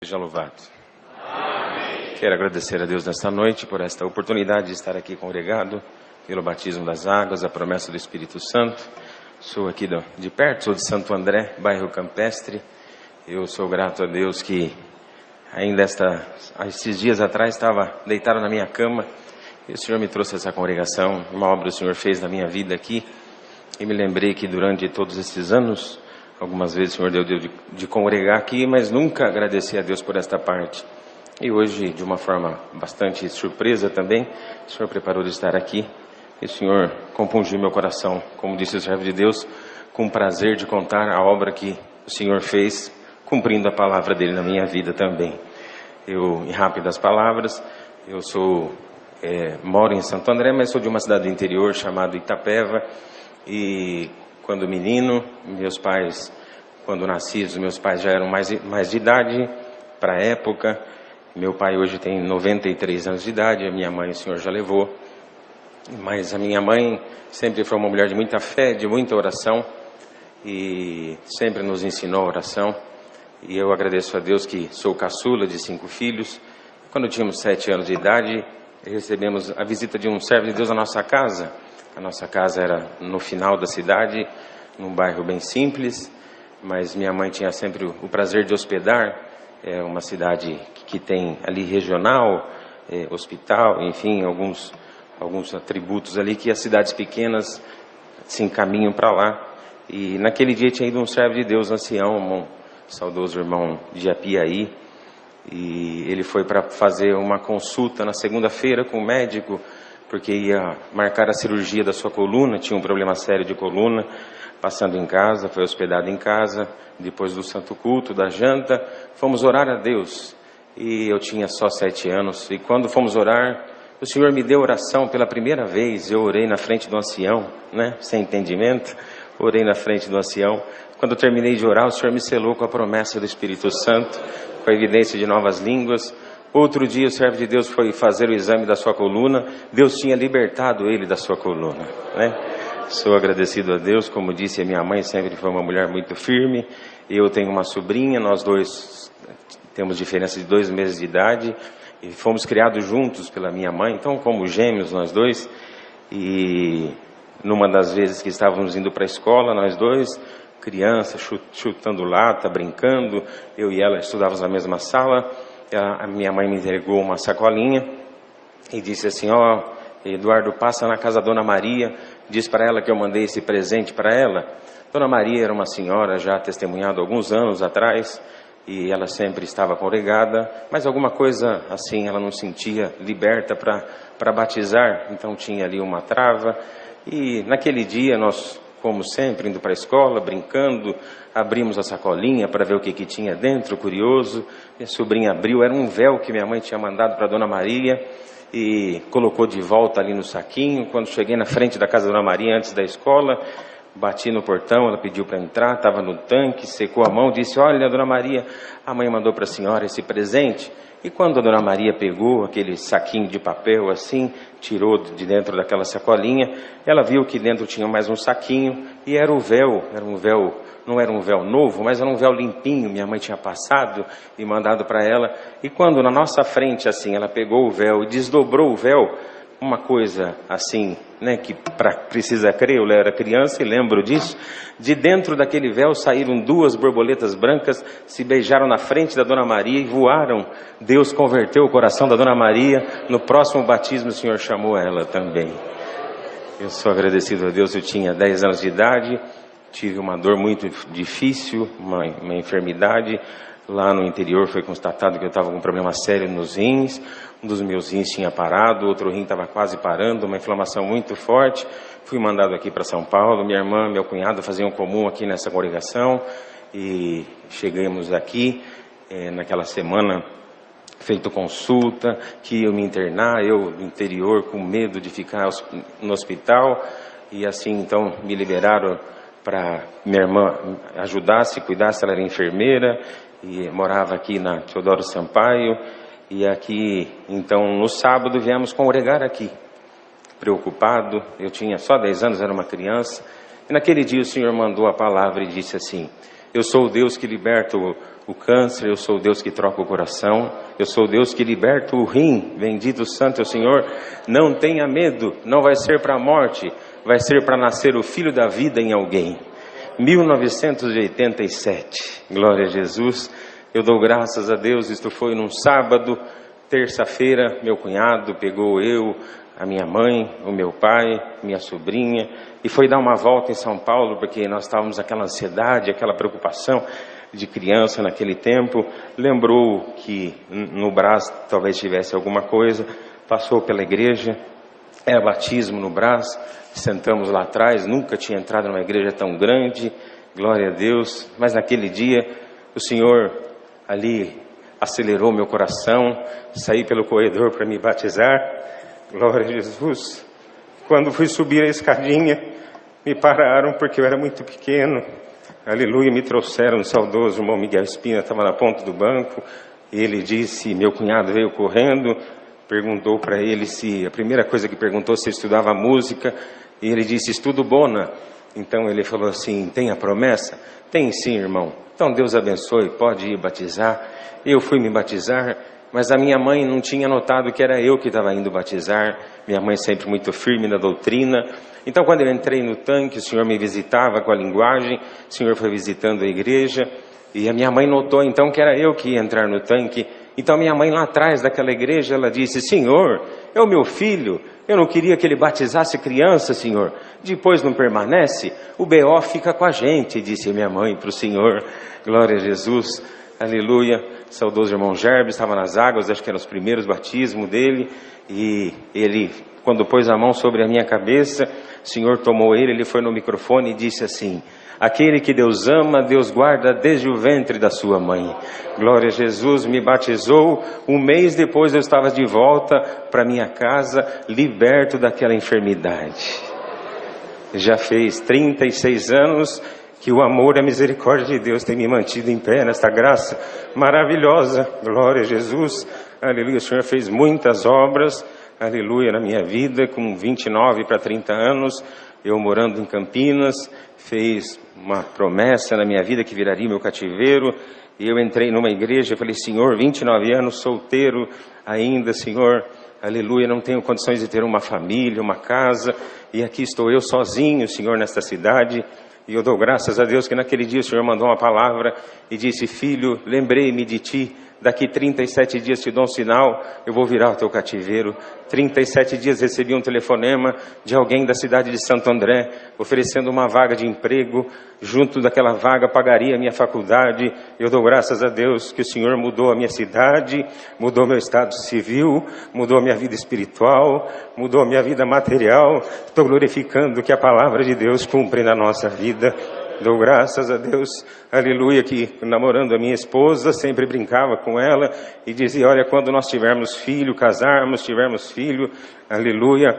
seja louvado. Quero agradecer a Deus nesta noite por esta oportunidade de estar aqui congregado pelo batismo das águas, a promessa do Espírito Santo. Sou aqui de perto, sou de Santo André, bairro Campestre. Eu sou grato a Deus que ainda esses dias atrás estava deitado na minha cama e o Senhor me trouxe essa congregação. Uma obra o Senhor fez na minha vida aqui e me lembrei que durante todos esses anos, algumas vezes o Senhor deu de congregar aqui, mas nunca agradeci a Deus por esta parte. E hoje, de uma forma bastante surpresa também, o Senhor preparou de estar aqui. E o Senhor compungiu meu coração, como disse o servo de Deus, com prazer de contar a obra que o Senhor fez, cumprindo a palavra dele na minha vida também. Em rápidas palavras, eu moro em Santo André, mas sou de uma cidade do interior chamada Itapeva. E quando menino, meus pais, quando nasci, os meus pais já eram mais de idade para a época. Meu pai hoje tem 93 anos de idade, a minha mãe o Senhor já levou. Mas a minha mãe sempre foi uma mulher de muita fé, de muita oração, e sempre nos ensinou a oração. E eu agradeço a Deus que sou caçula de 5 filhos. Quando tínhamos 7 anos de idade, recebemos a visita de um servo de Deus na nossa casa. A nossa casa era no final da cidade, num bairro bem simples, mas minha mãe tinha sempre o prazer de hospedar. É uma cidade que tem ali regional, hospital, enfim, alguns atributos ali que as cidades pequenas se encaminham para lá. E naquele dia tinha ido um servo de Deus, ancião, um saudoso irmão de Apiaí, e ele foi para fazer uma consulta na segunda-feira com o médico, porque ia marcar a cirurgia da sua coluna, tinha um problema sério de coluna. Passando em casa, foi hospedado em casa, depois do santo culto, da janta, fomos orar a Deus. E eu tinha só 7 anos, e quando fomos orar, o Senhor me deu oração pela primeira vez. Eu orei na frente do ancião, sem entendimento, orei na frente do ancião. Quando eu terminei de orar, o Senhor me selou com a promessa do Espírito Santo, com a evidência de novas línguas. Outro dia o servo de Deus foi fazer o exame da sua coluna, Deus tinha libertado ele da sua coluna, Sou agradecido a Deus, como disse, a minha mãe sempre foi uma mulher muito firme. Eu tenho uma sobrinha, nós dois temos diferença de 2 meses de idade e fomos criados juntos pela minha mãe, então como gêmeos nós dois. E numa das vezes que estávamos indo para a escola, nós dois, criança, chutando lata, brincando, eu e ela estudávamos na mesma sala, a minha mãe me entregou uma sacolinha e disse assim: Eduardo, passa na casa da Dona Maria, diz para ela que eu mandei esse presente para ela. Dona Maria era uma senhora já testemunhada alguns anos atrás, e ela sempre estava congregada, mas alguma coisa assim ela não sentia liberta para batizar, então tinha ali uma trava. E naquele dia nós, como sempre, indo para a escola, brincando, abrimos a sacolinha para ver o que tinha dentro, curioso. Minha sobrinha abriu, era um véu que minha mãe tinha mandado para Dona Maria, e colocou de volta ali no saquinho. Quando cheguei na frente da casa da Dona Maria, antes da escola, bati no portão, ela pediu para entrar, estava no tanque, secou a mão, disse: olha, Dona Maria, a mãe mandou para a senhora esse presente. E quando a Dona Maria pegou aquele saquinho de papel assim, tirou de dentro daquela sacolinha, ela viu que dentro tinha mais um saquinho, e era o véu, não era um véu novo, mas era um véu limpinho, minha mãe tinha passado e mandado para ela. E quando na nossa frente, assim, ela pegou o véu e desdobrou o véu, uma coisa assim, que precisa crer, eu era criança e lembro disso, de dentro daquele véu saíram 2 borboletas brancas, se beijaram na frente da Dona Maria e voaram. Deus converteu o coração da Dona Maria, no próximo batismo o Senhor chamou ela também. Eu sou agradecido a Deus. Eu tinha 10 anos de idade, tive uma dor muito difícil, uma enfermidade. Lá no interior foi constatado que eu estava com um problema sério nos rins. Um dos meus rins tinha parado, o outro rim estava quase parando, uma inflamação muito forte. Fui mandado aqui para São Paulo. Minha irmã e meu cunhado faziam comum aqui nessa congregação. E chegamos aqui naquela semana, feito consulta, que eu me internar, eu no interior com medo de ficar no hospital. E assim então me liberaram para minha irmã ajudasse, cuidasse. Ela era enfermeira e morava aqui na Teodoro Sampaio. E aqui, então, no sábado viemos congregar aqui, preocupado. Eu tinha só 10 anos, era uma criança. E naquele dia o Senhor mandou a palavra e disse assim: Eu sou o Deus que liberta o câncer, eu sou o Deus que troca o coração, eu sou o Deus que liberta o rim, bendito santo é o Senhor. Não tenha medo, não vai ser para a morte, vai ser para nascer o filho da vida em alguém. 1987, glória a Jesus, eu dou graças a Deus. Isto foi num sábado, terça-feira, meu cunhado pegou eu, a minha mãe, o meu pai, minha sobrinha, e foi dar uma volta em São Paulo, porque nós estávamos naquela ansiedade, aquela preocupação de criança naquele tempo. Lembrou que no Brás talvez tivesse alguma coisa, passou pela igreja, era batismo no Brás, sentamos lá atrás, nunca tinha entrado numa igreja tão grande, glória a Deus, mas naquele dia o Senhor ali acelerou meu coração, saí pelo corredor para me batizar, glória a Jesus. Quando fui subir a escadinha, me pararam porque eu era muito pequeno, aleluia, me trouxeram o saudoso irmão Miguel Espina, estava na ponta do banco, e ele disse, meu cunhado veio correndo, perguntou para ele se, a primeira coisa que perguntou se estudava música, e ele disse, estudo bona. Então ele falou assim, tem a promessa? Tem sim, irmão. Então Deus abençoe, pode ir batizar. Eu fui me batizar, mas a minha mãe não tinha notado que era eu que estava indo batizar. Minha mãe sempre muito firme na doutrina. Então quando eu entrei no tanque, o Senhor me visitava com a linguagem, o Senhor foi visitando a igreja, e a minha mãe notou então que era eu que ia entrar no tanque. Então minha mãe lá atrás daquela igreja, ela disse, Senhor, é o meu filho, eu não queria que ele batizasse criança, Senhor. Depois não permanece, o B.O. fica com a gente, disse minha mãe para o Senhor. Glória a Jesus, aleluia. Saudoso irmão Gerbes estava nas águas, acho que eram os primeiros batismos dele, e ele, quando pôs a mão sobre a minha cabeça, o Senhor tomou ele foi no microfone e disse assim, aquele que Deus ama, Deus guarda desde o ventre da sua mãe. Glória a Jesus, me batizou. Um mês depois eu estava de volta para minha casa, liberto daquela enfermidade. Já fez 36 anos que o amor e a misericórdia de Deus tem me mantido em pé nesta graça maravilhosa. Glória a Jesus, aleluia. O Senhor fez muitas obras, aleluia, na minha vida, com 29 para 30 anos, eu morando em Campinas, fez uma promessa na minha vida que viraria meu cativeiro, e eu entrei numa igreja, falei, Senhor, 29 anos, solteiro ainda, Senhor, aleluia, não tenho condições de ter uma família, uma casa, e aqui estou eu sozinho, Senhor, nesta cidade, e eu dou graças a Deus que naquele dia o Senhor mandou uma palavra e disse, filho, lembrei-me de ti, daqui 37 dias te dou um sinal, eu vou virar o teu cativeiro. 37 dias recebi um telefonema de alguém da cidade de Santo André, oferecendo uma vaga de emprego, junto daquela vaga pagaria a minha faculdade. Eu dou graças a Deus que o Senhor mudou a minha cidade, mudou meu estado civil, mudou a minha vida espiritual, mudou a minha vida material. Estou glorificando que a palavra de Deus cumpre na nossa vida. Dou graças a Deus, aleluia, que namorando a minha esposa, sempre brincava com ela e dizia, olha, quando nós tivermos filho, casarmos, tivermos filho, aleluia,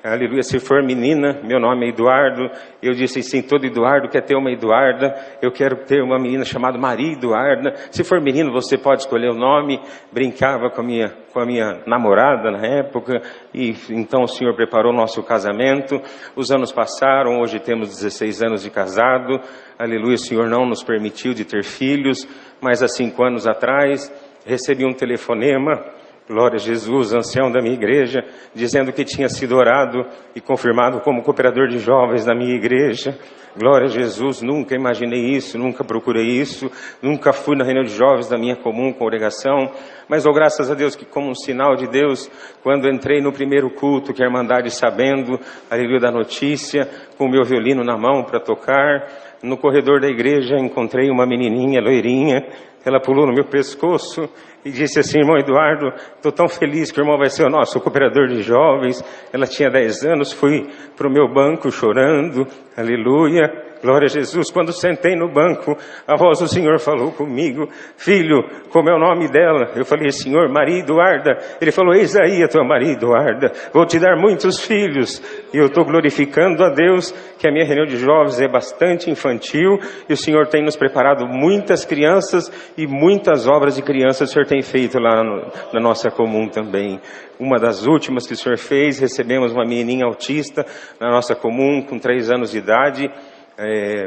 aleluia, se for menina, meu nome é Eduardo. Eu disse, sim, todo Eduardo quer ter uma Eduarda, eu quero ter uma menina chamada Maria Eduarda. Se for menino, você pode escolher o nome. Brincava com a minha namorada na época, e então o Senhor preparou o nosso casamento. Os anos passaram, hoje temos 16 anos de casado, aleluia. O Senhor não nos permitiu de ter filhos, mas há 5 anos atrás recebi um telefonema, glória a Jesus, ancião da minha igreja, dizendo que tinha sido orado e confirmado como cooperador de jovens na minha igreja. Glória a Jesus, nunca imaginei isso, nunca procurei isso, nunca fui na reunião de jovens da minha comum congregação, mas dou graças a Deus que, como um sinal de Deus, quando entrei no primeiro culto, que a Irmandade sabendo, aleluia, da notícia, com o meu violino na mão para tocar, no corredor da igreja encontrei uma menininha loirinha, ela pulou no meu pescoço e disse assim, irmão Eduardo, estou tão feliz que o irmão vai ser o nosso cooperador de jovens. Ela tinha 10 anos, fui para o meu banco chorando, aleluia, glória a Jesus. Quando sentei no banco, a voz do Senhor falou comigo, filho, como é o nome dela? Eu falei, Senhor, Maria Eduarda. Ele falou, eis aí a tua Maria Eduarda, vou te dar muitos filhos. E eu estou glorificando a Deus que a minha reunião de jovens é bastante infantil, e o Senhor tem nos preparado muitas crianças e muitas obras de crianças o Senhor tem feito lá na nossa comum também. Uma das últimas que o Senhor fez, recebemos uma menininha autista na nossa comum com 3 anos de idade.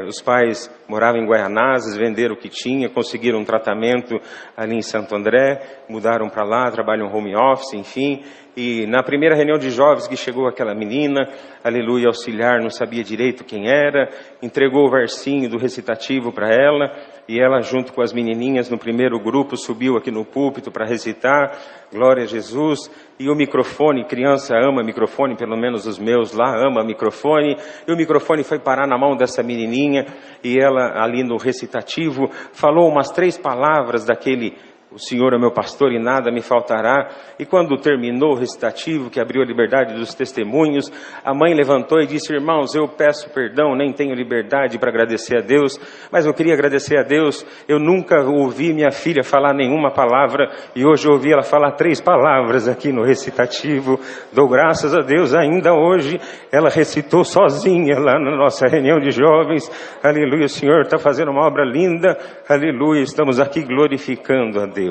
Os pais morava em Guaianazes, venderam o que tinha, conseguiram um tratamento ali em Santo André, mudaram para lá, trabalham home office, enfim. E na primeira reunião de jovens que chegou aquela menina, aleluia, auxiliar, não sabia direito quem era, entregou o versinho do recitativo para ela, e ela junto com as menininhas no primeiro grupo subiu aqui no púlpito para recitar, glória a Jesus, e o microfone, criança ama microfone, pelo menos os meus lá ama microfone, e o microfone foi parar na mão dessa menininha, e ela ali no recitativo falou umas 3 palavras daquele: o Senhor é meu pastor e nada me faltará. E quando terminou o recitativo, que abriu a liberdade dos testemunhos, a mãe levantou e disse: irmãos, eu peço perdão, nem tenho liberdade para agradecer a Deus, mas eu queria agradecer a Deus. Eu nunca ouvi minha filha falar nenhuma palavra, e hoje eu ouvi ela falar 3 palavras aqui no recitativo. Dou graças a Deus, ainda hoje ela recitou sozinha lá na nossa reunião de jovens. Aleluia, o Senhor está fazendo uma obra linda, aleluia, estamos aqui glorificando a Deus.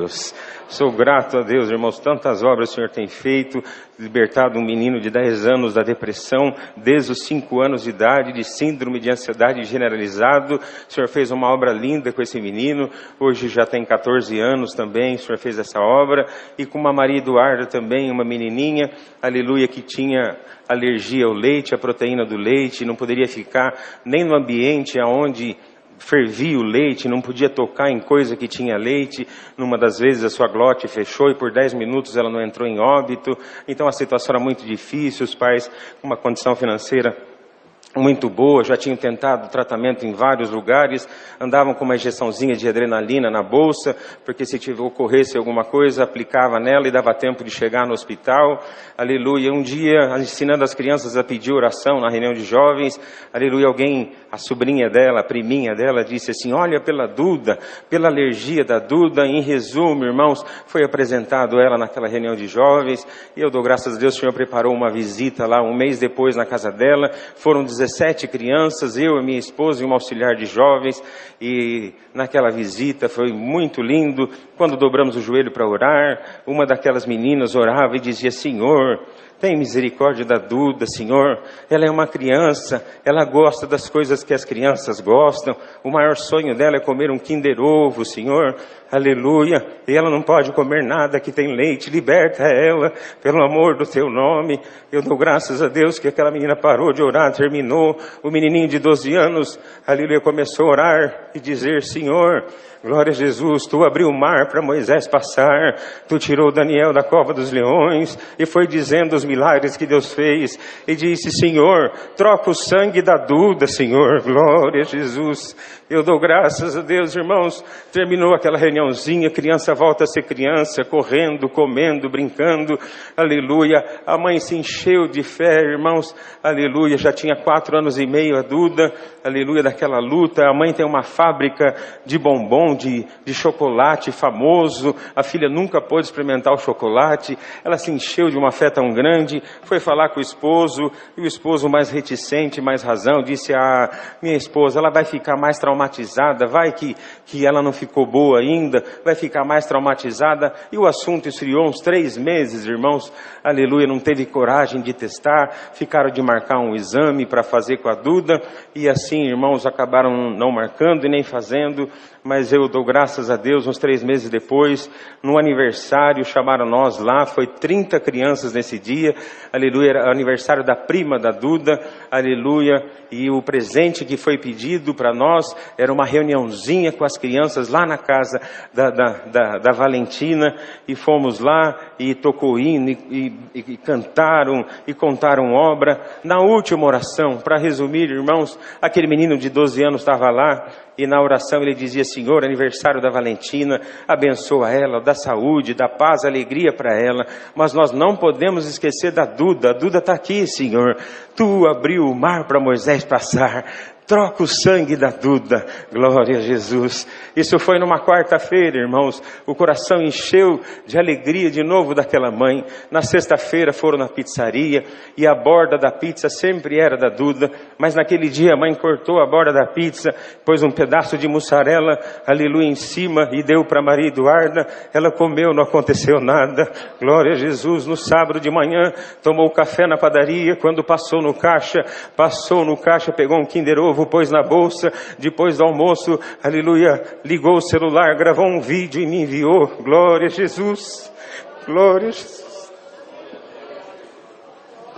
Sou grato a Deus, irmãos, tantas obras o Senhor tem feito, libertado um menino de 10 anos da depressão, desde os 5 anos de idade, de síndrome de ansiedade generalizado. O Senhor fez uma obra linda com esse menino, hoje já tem 14 anos também, o Senhor fez essa obra, e com uma Maria Eduarda também, uma menininha, aleluia, que tinha alergia ao leite, à proteína do leite, não poderia ficar nem no ambiente onde fervia o leite, não podia tocar em coisa que tinha leite. Numa das vezes a sua glote fechou e por 10 minutos ela não entrou em óbito. Então a situação era muito difícil, os pais com uma condição financeira muito boa, já tinham tentado tratamento em vários lugares, andavam com uma injeçãozinha de adrenalina na bolsa, porque se ocorresse alguma coisa, aplicava nela e dava tempo de chegar no hospital, aleluia. Um dia, ensinando as crianças a pedir oração na reunião de jovens, aleluia, alguém, a sobrinha dela, a priminha dela, disse assim: olha pela Duda, pela alergia da Duda. Em resumo, irmãos, foi apresentado ela naquela reunião de jovens, e eu dou graças a Deus, o Senhor preparou uma visita lá, um mês depois na casa dela, foram 17 crianças, eu e minha esposa e uma auxiliar de jovens, e naquela visita foi muito lindo. Quando dobramos o joelho para orar, uma daquelas meninas orava e dizia: Senhor, tem misericórdia da Duda, Senhor, ela é uma criança, ela gosta das coisas que as crianças gostam, o maior sonho dela é comer um Kinder Ovo, Senhor, aleluia, e ela não pode comer nada que tem leite, liberta ela, pelo amor do teu nome. Eu dou graças a Deus que aquela menina parou de orar, terminou, o menininho de 12 anos, aleluia, começou a orar e dizer: Senhor, glória a Jesus, tu abriu o mar para Moisés passar, tu tirou Daniel da cova dos leões, e foi dizendo os milagres que Deus fez, e disse: Senhor, troca o sangue da Duda, Senhor, glória a Jesus. Eu dou graças a Deus, irmãos. Terminou aquela reuniãozinha, criança volta a ser criança, correndo, comendo, brincando, aleluia. A mãe se encheu de fé, irmãos, aleluia. Já tinha 4 anos e meio a Duda, aleluia, daquela luta. A mãe tem uma fábrica de bombom, de chocolate famoso. A filha nunca pôde experimentar o chocolate. Ela se encheu de uma fé tão grande, foi falar com o esposo, e o esposo, mais reticente, mais razão, disse: ah, minha esposa, ela vai ficar mais traumatizada, vai que ela não ficou boa ainda, vai ficar mais traumatizada. E o assunto esfriou uns 3 meses, irmãos, aleluia, não teve coragem de testar, ficaram de marcar um exame para fazer com a Duda, e assim, irmãos, acabaram não marcando e nem fazendo. Mas eu dou graças a Deus, uns 3 meses depois, no aniversário, chamaram nós lá, foi 30 crianças nesse dia, aleluia, era o aniversário da prima da Duda, aleluia, e o presente que foi pedido para nós era uma reuniãozinha com as crianças lá na casa da Valentina, e fomos lá, e tocou hino, e cantaram, e contaram obra. Na última oração, para resumir, irmãos, aquele menino de 12 anos estava lá, e na oração ele dizia: Senhor, aniversário da Valentina, abençoa ela, dá saúde, dá paz, alegria para ela, mas nós não podemos esquecer da Duda. A Duda está aqui, Senhor, tu abriu o mar para Moisés passar, troca o sangue da Duda, glória a Jesus. Isso foi numa quarta-feira, irmãos, o coração encheu de alegria de novo daquela mãe. Na sexta-feira foram na pizzaria, e a borda da pizza sempre era da Duda, mas naquele dia a mãe cortou a borda da pizza, pôs um pedaço de mussarela, aleluia, em cima, e deu para Maria Eduarda. Ela comeu, não aconteceu nada, glória a Jesus. No sábado de manhã, tomou café na padaria, quando passou no caixa, pegou um Kinder Ovo novo, pôs na bolsa, depois do almoço, aleluia, ligou o celular, gravou um vídeo e me enviou. Glória a Jesus, glória a Jesus.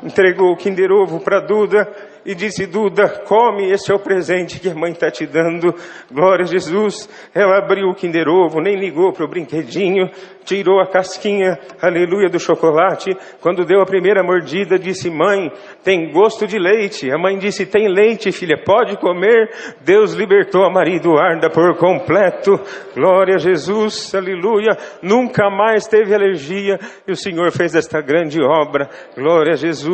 Entregou o Kinder Ovo para Duda e disse: Duda, come, este é o presente que a mãe está te dando. Glória a Jesus. Ela abriu o Kinder Ovo, nem ligou para o brinquedinho, tirou a casquinha, aleluia, do chocolate. Quando deu a primeira mordida, disse: mãe, tem gosto de leite. A mãe disse: tem leite, filha, pode comer. Deus libertou a Maria Eduarda por completo. Glória a Jesus, aleluia. Nunca mais teve alergia e o Senhor fez esta grande obra. Glória a Jesus.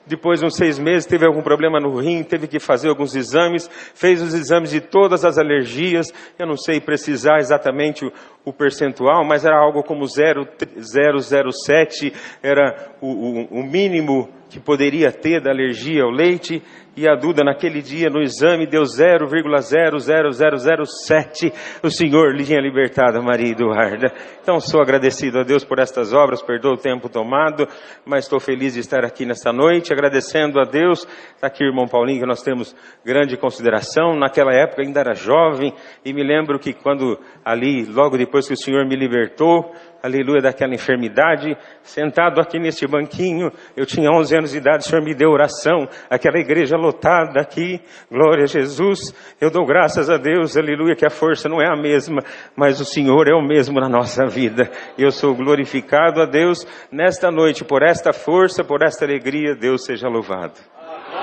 Depois de uns 6 meses teve algum problema no rim, teve que fazer alguns exames, fez os exames de todas as alergias. Eu não sei precisar exatamente o percentual, mas era algo como 0,007, era o mínimo que poderia ter da alergia ao leite. E a Duda naquele dia no exame deu 0,00007. O Senhor lhe tinha libertado a Maria Eduarda. Então sou agradecido a Deus por estas obras, perdoa o tempo tomado, mas estou feliz de estar aqui nesta noite, agradecendo a Deus. Está aqui o irmão Paulinho, que nós temos grande consideração. Naquela época ainda era jovem, e me lembro que quando ali, logo depois que o Senhor me libertou, aleluia, daquela enfermidade, sentado aqui neste banquinho, eu tinha 11 anos de idade, o Senhor me deu oração, aquela igreja lotada aqui, glória a Jesus. Eu dou graças a Deus, aleluia, que a força não é a mesma, mas o Senhor é o mesmo na nossa vida. Eu sou glorificado a Deus nesta noite, por esta força, por esta alegria. Deus seja louvado.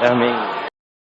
Amém.